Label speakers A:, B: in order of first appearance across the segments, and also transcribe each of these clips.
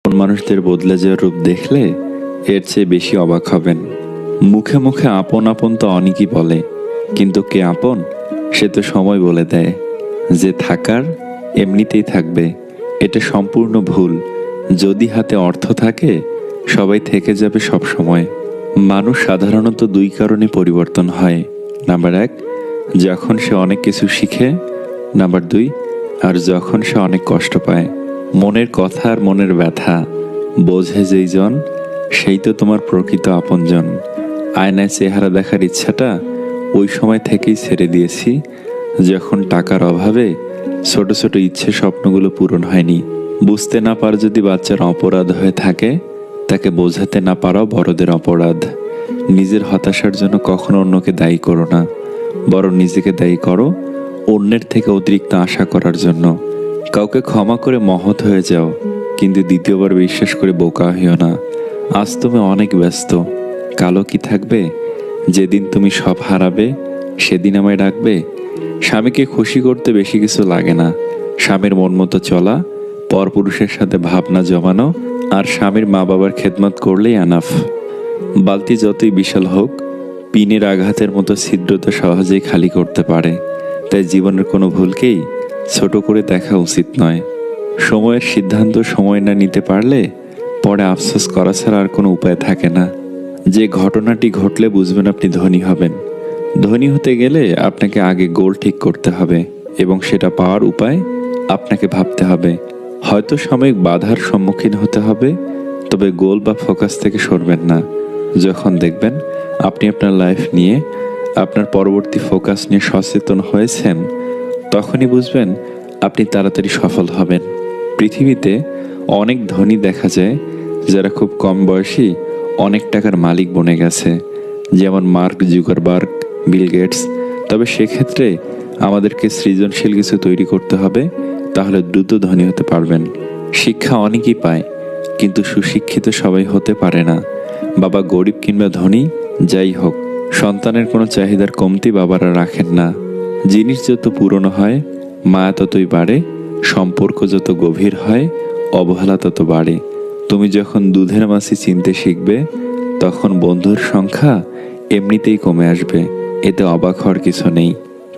A: আপন মানুষদের বদলে যাওয়ার রূপ দেখলে এর চেয়ে বেশি অবাক হবেন। মুখে মুখে আপন আপন তো অনেকই বলে, কিন্তু কে আপন সে তো সময় বলে দেয়। যে থাকার এমনিতেই থাকবে, এটা সম্পূর্ণ ভুল। যদি হাতে অর্থ থাকে সবাই থেকে যাবে সব সময়। মানুষ সাধারণত দুই কারণে পরিবর্তন হয়। নাম্বার 1, যখন সে অনেক কিছু শিখে। নাম্বার 2, আর যখন সে অনেক কষ্ট পায়। মনের কথা আর মনের ব্যথা বোঝে যেই জন, সেই তো তোমার প্রকৃত আপনজন। আয়নায় চেহারা দেখার ইচ্ছাটা ওই সময় থেকেই ছেড়ে দিয়েছি, যখন টাকার অভাবে ছোট ছোট ইচ্ছে স্বপ্নগুলো পূরণ হয়নি। বুঝতে না পারে যদি বাচ্চার অপরাধ হয়ে থাকে, তাকে বোঝাতে না পারাও বড়দের অপরাধ। নিজের হতাশার জন্য কখনো অন্যকে দায়ী করো না, বরং নিজেকে দায়ী করো অন্যের থেকে অতিরিক্ত আশা করার জন্য। কাউকে ক্ষমা করে মহৎ হয়ে যাও, কিন্তু দ্বিতীয়বার বিশ্বাস করে বোকা হইও না। আজ তুমি অনেক ব্যস্ত, কালো কি থাকবে? যেদিন তুমি সব হারাবে সেদিন আমায় ডাকবে। স্বামীকে খুশি করতে বেশি কিছু লাগে না। স্বামীর মন মতো চলা, পরপুরুষের সাথে ভাবনা জমানো আর স্বামীর মা বাবার খেদমত করলেই আনাফ। বালতি যতই বিশাল হোক, পিনের আঘাতের মতো ছিদ্র তো সহজেই খালি করতে পারে। তাই জীবনের কোনো ভুলকেই ছোট করে দেখা উচিত নয়। সময়ের সিদ্ধান্ত সময় না নিতে পারলে পরে আফসোস করা ছাড়া আর কোনো উপায় থাকে না। যে ঘটনাটি ঘটলে বুঝবেন আপনি ধনী হবেন। ধনী হতে গেলে আপনাকে আগে গোল ঠিক করতে হবে এবং সেটা পাওয়ার উপায় আপনাকে ভাবতে হবে। হয়তো সাময়িক বাধার সম্মুখীন হতে হবে, তবে গোল বা ফোকাস থেকে সরবেন না। যখন দেখবেন আপনি আপনার লাইফ নিয়ে, আপনার পরবর্তী ফোকাস নিয়ে সচেতন হয়েছেন, তখনই বুঝবেন আপনি তাড়াতাড়ি সফল হবেন। পৃথিবীতে অনেক ধনী দেখা যায় যারা খুব কম বয়সী অনেক টাকার মালিক বনে গেছে, যেমন মার্ক জুকারবার্গ, বিল গেটস। তবে সেক্ষেত্রে আমাদেরকে সৃজনশীল কিছু তৈরি করতে হবে, তাহলে দ্রুত ধনী হতে পারবেন। শিক্ষা অনেকেই পায়, কিন্তু সুশিক্ষিত সবাই হতে পারে না। বাবা গরিব কিংবা ধনী যাই হোক, সন্তানের কোনো চাহিদার কমতি বাবারা রাখেন না। জিনিস যত পুরনো হয় মায়া ততই বাড়ে, সম্পর্ক যত গভীর হয় অবহেলা তত বাড়ে। তুমি যখন দুধের মাছি চিনতে শিখবে, তখন বন্ধুর সংখ্যা এমনিতেই কমে আসবে। এতে অবাক হওয়ার কিছু নেই।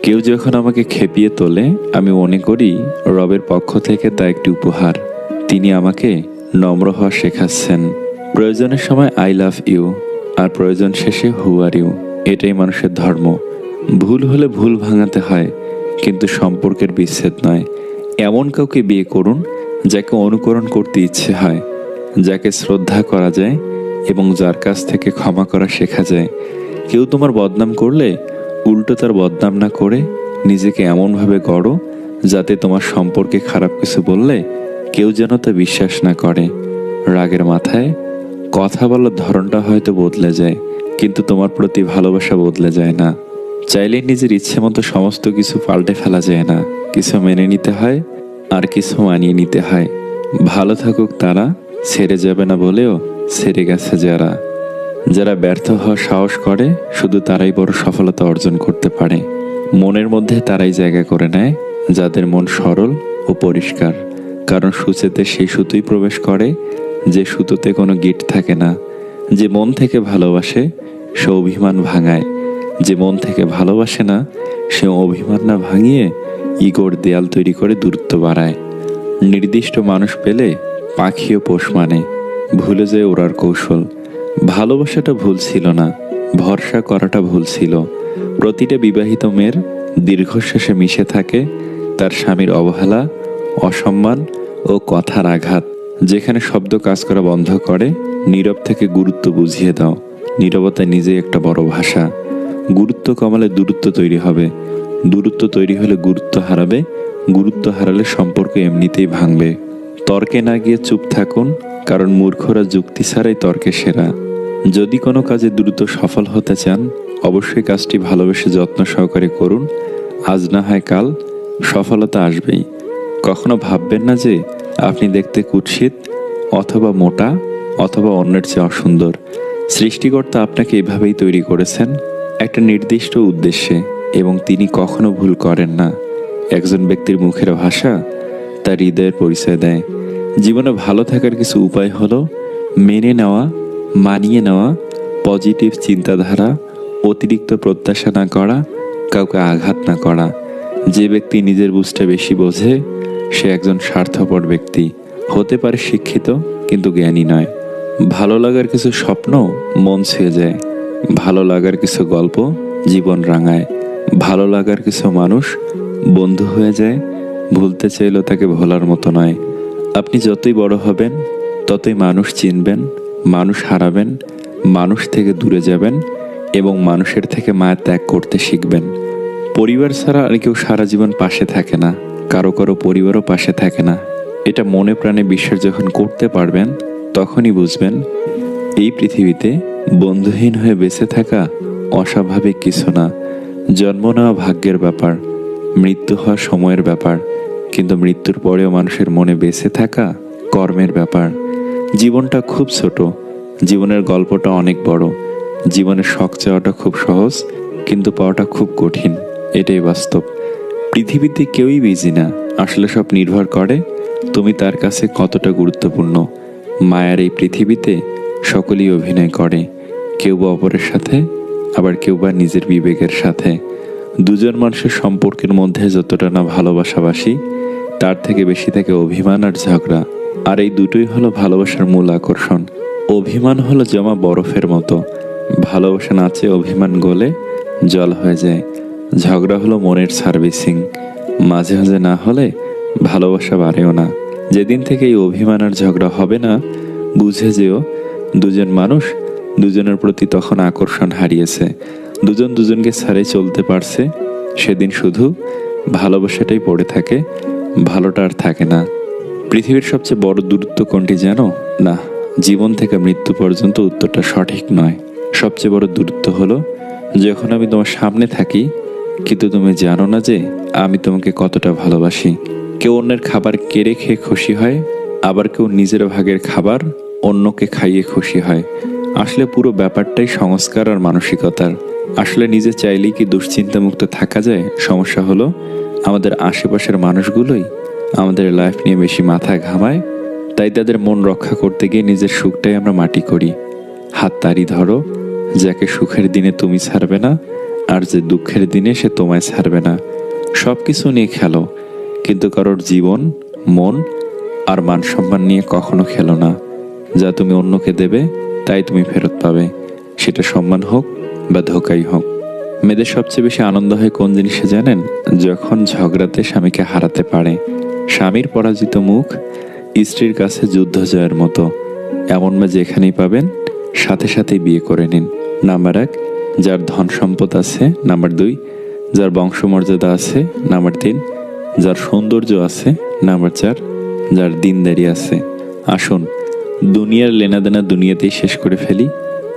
A: কেউ যখন আমাকে খেপিয়ে তোলে, আমি মনে করি রবের পক্ষ থেকে তা একটি উপহার। তিনি আমাকে নম্র হওয়া শেখাচ্ছেন। প্রয়োজনের সময় আই লাভ ইউ, আর প্রয়োজন শেষে হু আর ইউ। এটাই মানুষের ধর্ম। ভুল হলে ভুল ভাঙাতে হয়, কিন্তু সম্পর্কের বিচ্ছেদ নয়। এমন কাউকে বিয়ে করুন যাকে অনুকরণ করতে ইচ্ছে হয়, যাকে শ্রদ্ধা করা যায় এবং যার কাছ থেকে ক্ষমা করা শেখা যায়। কেউ তোমার বদনাম করলে উল্টো তার বদনাম না করে নিজেকে এমনভাবে গড়ো যাতে তোমার সম্পর্কে খারাপ কিছু বললে কেউ যেন তা বিশ্বাস না করে। রাগের মাথায় কথা বলার ধরনটা হয়তো বদলে যায়, কিন্তু তোমার প্রতি ভালোবাসা বদলে যায় না। চাইলে নিজের ইচ্ছে মতো সমস্ত কিছু পাল্টে ফেলা যায় না। কিছু মেনে নিতে হয় আর কিছু মানিয়ে নিতে হয়। ভালো থাকুক তারা, ছেড়ে যাবে না বলেও ছেড়ে গেছে যারা। যারা ব্যর্থ হওয়ার সাহস করে, শুধু তারাই বড় সফলতা অর্জন করতে পারে। মনের মধ্যে তারাই জায়গা করে নেয় যাদের মন সরল ও পরিষ্কার, কারণ সূচেতে সেই সুতোই প্রবেশ করে যে সুতোতে কোনো গিট থাকে না। যে মন থেকে ভালোবাসে সে অভিমান ভাঙায়, যে মন থেকে ভালোবাসে না সে অভিমান না ভাঙিয়ে ইগোর দেয়াল তৈরি করে দূরত্ব বাড়ায়। নির্দিষ্ট মানুষ পেলে পাখিও পোষ মানে, ভুলে যায় ওড়ার কৌশল। ভালোবাসাটা ভুল ছিল না, ভরসা করাটা ভুল ছিল। প্রতিটা বিবাহিত মেয়ের দীর্ঘশ্বাসে মিশে থাকে তার স্বামীর অবহেলা, অসম্মান ও কথার আঘাত। যেখানে শব্দ কাজ করা বন্ধ করে, নীরব থেকে গুরুত্ব বুঝিয়ে দাও। নীরবতা নিজেই একটা বড় ভাষা। গুরুত্ব কমালে দূরত্ব তৈরি হবে, দূরত্ব তৈরি হলে গুরুত্ব হারাবে, গুরুত্ব হারালে সম্পর্ক এমনিতেই ভাঙবে। তর্কে না গিয়ে চুপ থাকুন, কারণ মূর্খরা যুক্তি ছাড়াই তর্কে সেরা। যদি কোনো কাজে দ্রুত সফল হতে চান, অবশ্যই কাজটি ভালোবেসে যত্ন সহকারে করুন। আজ না হয় কাল সফলতা আসবেই। কখনো ভাববেন না যে আপনি দেখতে কুৎসিত অথবা মোটা অথবা অন্যের চেয়ে অসুন্দর। সৃষ্টিকর্তা আপনাকে এভাবেই তৈরি করেছেন, একটা নির্দিষ্ট উদ্দেশ্যে, এবং তিনি কখনো ভুল করেন না। একজন ব্যক্তির মুখের ভাষা তার হৃদয়ের পরিচয় দেয়। জীবনে ভালো থাকার কিছু উপায় হলো মেনে নেওয়া, মানিয়ে নেওয়া, পজিটিভ চিন্তাধারা, অতিরিক্ত প্রত্যাশা না করা, কাউকে আঘাত না করা। যে ব্যক্তি নিজের বুঝটা বেশি বোঝে সে একজন স্বার্থপর ব্যক্তি। হতে পারে শিক্ষিত কিন্তু জ্ঞানী নয়। ভালো লাগার কিছু স্বপ্ন মন ছুঁয়ে যায়। ভালো লাগার কিছু গল্প জীবন রাঙায়। ভালো লাগার কিছু মানুষ বন্ধু হয়ে যায়, ভুলতে চাইলেও তাকে ভোলার মতো নয়। আপনি যতই বড় হবেন ততই মানুষ চিনবেন, মানুষ হারাবেন, মানুষ থেকে দূরে যাবেন এবং মানুষের থেকে মায়া ত্যাগ করতে শিখবেন। পরিবার ছাড়া আর কেউ সারা জীবন পাশে থাকে না, কারো কারো পরিবারও পাশে থাকে না। এটা মনে প্রাণে বিশ্বাস যখন করতে পারবেন তখনই বুঝবেন এই পৃথিবীতে বন্ধুহীন হয়ে বেঁচে থাকা অস্বাভাবিক কিছু না। জন্ম নেওয়া ভাগ্যের ব্যাপার, মৃত্যু হওয়া সময়ের ব্যাপার, কিন্তু মৃত্যুর পরেও মানুষের মনে বেঁচে থাকা কর্মের ব্যাপার। জীবনটা খুব ছোট, জীবনের গল্পটা অনেক বড়। জীবনের শখ চাওয়াটা খুব সহজ, কিন্তু পাওয়াটা খুব কঠিন। এটাই বাস্তব। পৃথিবীতে কেউই বিজি না, আসলে সব নির্ভর করে তুমি তার কাছে কতটা গুরুত্বপূর্ণ। মায়ার এই পৃথিবীতে সকলেই অভিনয় করে, কেউ বা অপরের সাথে, আবার কেউ বা নিজের বিবেকের সাথে। দুজন মানুষের সম্পর্কের মধ্যে যতটা না ভালোবাসাবাসি, তার থেকে বেশি থাকে অভিমান আর ঝগড়া। আর এই দুটোই হলো ভালোবাসার মূল আকর্ষণ। অভিমান হলো জমা বরফের মতো, ভালোবাসা নাচে অভিমান গলে জল হয়ে যায়। ঝগড়া হলো মনের সার্ভিসিং, মাঝে মাঝে না হলে ভালোবাসা বাড়েও না। যেদিন থেকে এই অভিমান আর ঝগড়া হবে না, বুঝে যেও দুজন মানুষ দুজনের প্রতি তখন আকর্ষণ হারিয়েছে। দুজন দুজনকে ছাড়ে চলতে পারছে, সেদিন শুধু ভালোবাসাটাই পড়ে থাকে, ভালোটা আর থাকে না। পৃথিবীর সবচেয়ে বড় দূরত্ব কোনটি জানো? না, জীবন থেকে মৃত্যু পর্যন্ত উত্তরটা সঠিক নয়। সবচেয়ে বড় দূরত্ব হলো যখন আমি তোমার সামনে থাকি কিন্তু তুমি জানো না যে আমি তোমাকে কতটা ভালোবাসি। কেউ অন্যের খাবার কেড়ে খেয়ে খুশি হয়, আবার কেউ নিজের ভাগের খাবার অন্যকে খাইয়ে খুশি হয়। আসলে পুরো ব্যাপারটাই সংস্কার আর মানসিকতার। আসলে নিজে চাইলেই কি দুশ্চিন্তামুক্ত থাকা যায়? সমস্যা হলো আমাদের আশেপাশের মানুষগুলোই আমাদের লাইফ নিয়ে বেশি মাথা ঘামায়, তাই তাদের মন রক্ষা করতে গিয়ে নিজের সুখটাই আমরা মাটি করি। হাত তারই ধরো যাকে সুখের দিনে তুমি ছাড়বে না, আর যে দুঃখের দিনে সে তোমায় ছাড়বে না। সব কিছু নিয়ে খেলো, কিন্তু কারোর জীবন, মন আর মান সম্মান নিয়ে কখনো খেলো না। যা তুমি অন্যকে দেবে তাই তুমি ফেরত পাবে, সেটা সম্মান হোক বা ধোঁকাই হোক। মেয়েদের সবচেয়ে বেশি আনন্দ হয় কোন জিনিসে জানেন? যখন ঝগড়াতে স্বামীকে হারাতে পারে। স্বামীর পরাজিত মুখ স্ত্রীর কাছে যুদ্ধ জয়ের মতো। এমন মেয়ে যেখানেই পাবেন সাথে সাথেই বিয়ে করে নিন। নাম্বার 1, যার ধন সম্পদ আছে। নাম্বার 2, যার বংশমর্যাদা আছে। নাম্বার 3, যার সৌন্দর্য আছে। নাম্বার 4, যার দিনদারি আছে। আসুন দুনিয়ার লেনাদেনা দুনিয়াতেই শেষ করে ফেলি,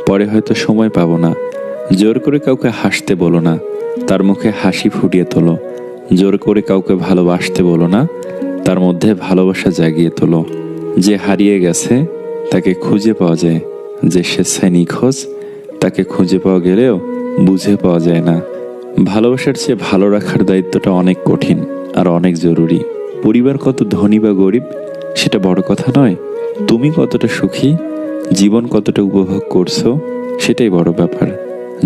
A: পরে হয়তো সময় পাবো না। জোর করে কাউকে হাসতে বলো না, তার মুখে হাসি ফুটিয়ে তোলো। জোর করে কাউকে ভালোবাসতে বলো না, তার মধ্যে ভালোবাসা জাগিয়ে তোলো। যে হারিয়ে গেছে তাকে খুঁজে পাওয়া যায়, যে স্বেচ্ছায় নিখোঁজ তাকে খুঁজে পাওয়া গেলেও বুঝে পাওয়া যায় না। ভালোবাসার চেয়ে ভালো রাখার দায়িত্বটা অনেক কঠিন আর অনেক জরুরি। পরিবার কত ধনী বা গরিব সেটা বড় কথা নয়, তুমি কতটা সুখী, জীবন কতটা উপভোগ করছো সেটাই বড় ব্যাপার।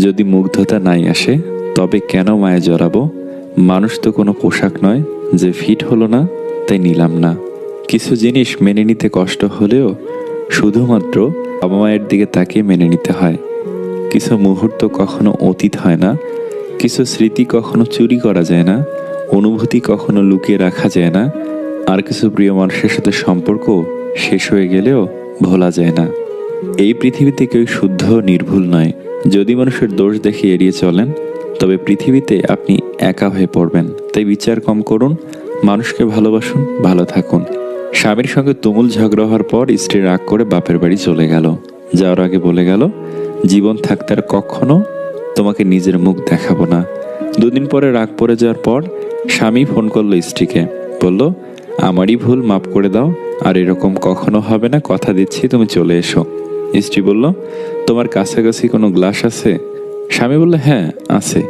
A: যদি মুগ্ধতা নাই আসে তবে কেন মায়ে জড়াবো? মানুষ তো কোনো পোশাক নয় যে ফিট হলো না তাই নিলাম না। কিছু জিনিস মেনে নিতে কষ্ট হলেও শুধুমাত্র বাবা মায়ের দিকে তাকিয়ে মেনে নিতে হয়। কিছু মুহূর্ত কখনো অতীত হয় না, কিছু স্মৃতি কখনো চুরি করা যায় না, অনুভূতি কখনো লুকিয়ে রাখা যায় না, আর কিছু প্রিয় মানুষের সাথে সম্পর্ক শেষ হয়ে গেলেও ভোলা যায় না। এই পৃথিবীতে কেউ শুদ্ধ নির্ভুল নয়। যদি মানুষের দোষ দেখে এড়িয়ে চলেন তবে পৃথিবীতে আপনি একা হয়ে পড়বেন। তাই বিচার কম করুন, মানুষকে ভালোবাসুন, ভালো থাকুন। স্বামীর সঙ্গে তুমুল ঝগড়া হওয়ার পর স্ত্রী রাগ করে বাপের বাড়ি চলে গেল। যাওয়ার আগে বলে গেল, জীবন থাকতে আর কখনো তোমাকে নিজের মুখ দেখাবো না। 2 দিন পরে রাগ পড়ে যাওয়ার পর স্বামী ফোন করলো স্ত্রীকে, বলল, আমারই ভুল, মাফ করে দাও, আর এরকম কখনো হবে না, কথা দিচ্ছি, তুমি চলে এসো। স্ত্রী বলল, তোমার কাছাকাছি কোনো গ্লাস আছে? স্বামী বলল, হ্যাঁ আছে।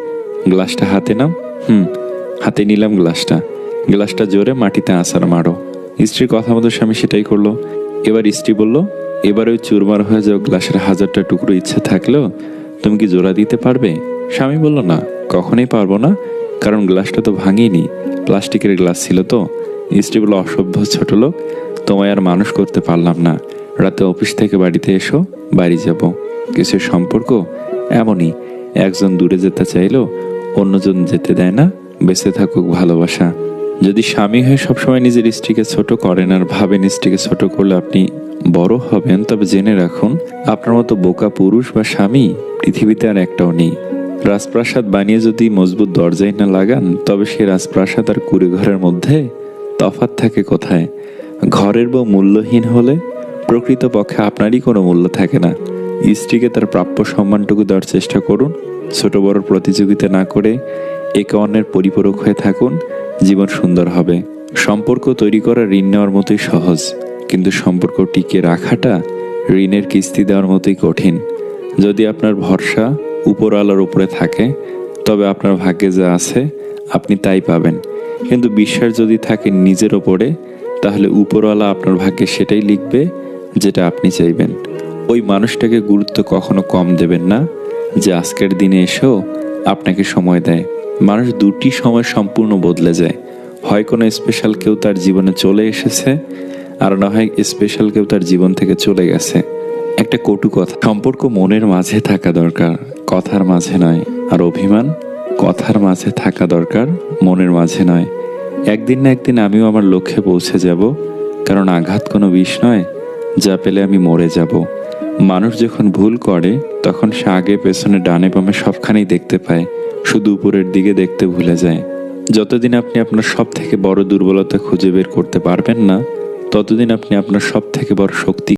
A: গ্লাসটা হাতে নাও। হাতে নিলাম গ্লাসটা। গ্লাসটা জোরে মাটিতে আছাড় মারো। স্ত্রীর কথা মতো স্বামী সেটাই করলো। এবার স্ত্রী বলল, এবার ওই চুরমার হয়ে যাওয়া গ্লাসের 1000টা টুকরো ইচ্ছে থাকলেও তুমি কি জোড়া দিতে পারবে? স্বামী বলল, না, কখনোই পারবো না, কারণ গ্লাসটা তো ভাঙিনি, প্লাস্টিকের গ্লাস ছিল তো। স্ত্রী বলল, অসভ্য ছোট লোক, তোমায় আর মানুষ করতে পারলাম না। রাতে অফিস থেকে বাড়িতে এসো, বাড়ি যাব। কিছু সম্পর্ক এমনই, একজন দূরে যেতে চাইলেও অন্যজন যেতে দেয় না। বেঁচে থাকুক ভালোবাসা। যদি স্বামী হয়ে সবসময় নিজের স্ত্রীকে ছোট করেন আর ভাবেন স্ত্রীকে ছোট করলে আপনি বড় হবেন, তবে জেনে রাখুন আপনার মতো বোকা পুরুষ বা স্বামী পৃথিবীতে আর একটাও নেই। রাজপ্রাসাদ বানিয়ে যদি মজবুত দরজাই না লাগান, তবে সেই রাজপ্রাসাদ আর কুড়েঘরের মধ্যে তফাৎ থাকে কোথায়? ঘরের বউ মূল্যহীন হলে প্রকৃতপক্ষে আপনারই কোনো মূল্য থাকে না। স্ত্রীকে তার প্রাপ্য সম্মানটুকু দেওয়ার চেষ্টা করুন। ছোট বড় প্রতিযোগিতা না করে একে অন্যের পরিপূরক হয়ে থাকুন, জীবন সুন্দর হবে। সম্পর্ক তৈরি করা ঋণ নেওয়ার মতোই সহজ, কিন্তু সম্পর্ক টিকিয়ে রাখাটা ঋণের কিস্তি দেওয়ার মতোই কঠিন। যদি আপনার ভরসা উপরওয়ালার উপরে থাকে, তবে আপনার ভাগ্যে যা আছে আপনি তাই পাবেন। কিন্তু বিশ্বাস যদি থাকে নিজের ওপরে, তাহলে উপরওয়ালা আপনার ভাগ্যে সেটাই লিখবে যেটা আপনি চাইবেন। ওই মানুষটাকে গুরুত্ব কখনো কম দেবেন না, যে আজকের দিনে এসেও আপনাকে সময় দেয়। মানুষ দুটি সময় সম্পূর্ণ বদলে যায়, হয় কোনো স্পেশাল কেউ তার জীবনে চলে এসেছে, আর না হয় স্পেশাল কেউ তার জীবন থেকে চলে গেছে। একটা কটু কথা, সম্পর্ক মনের মাঝে থাকা দরকার, কথার মাঝে নয়। আর অভিমান কথার মাঝে থাকা দরকার, মনের মাঝে নয়। একদিন না একদিন আমিও আমার লক্ষ্যে পৌঁছে যাব, কারণ আঘাত কোনো বিষ নয়, যা পেলে আমি মরে যাব। মানুষ যখন ভুল করে, তখন সে আগে পেছনে ডানে বামে সবখানেই দেখতে পায়, শুধু উপরের দিকে দেখতে ভুলে যায়। যতদিন আপনি আপনার সব থেকে বড় দুর্বলতা খুঁজে বের করতে পারবেন না, ততদিন আপনি আপনার সব থেকে বড় শক্তি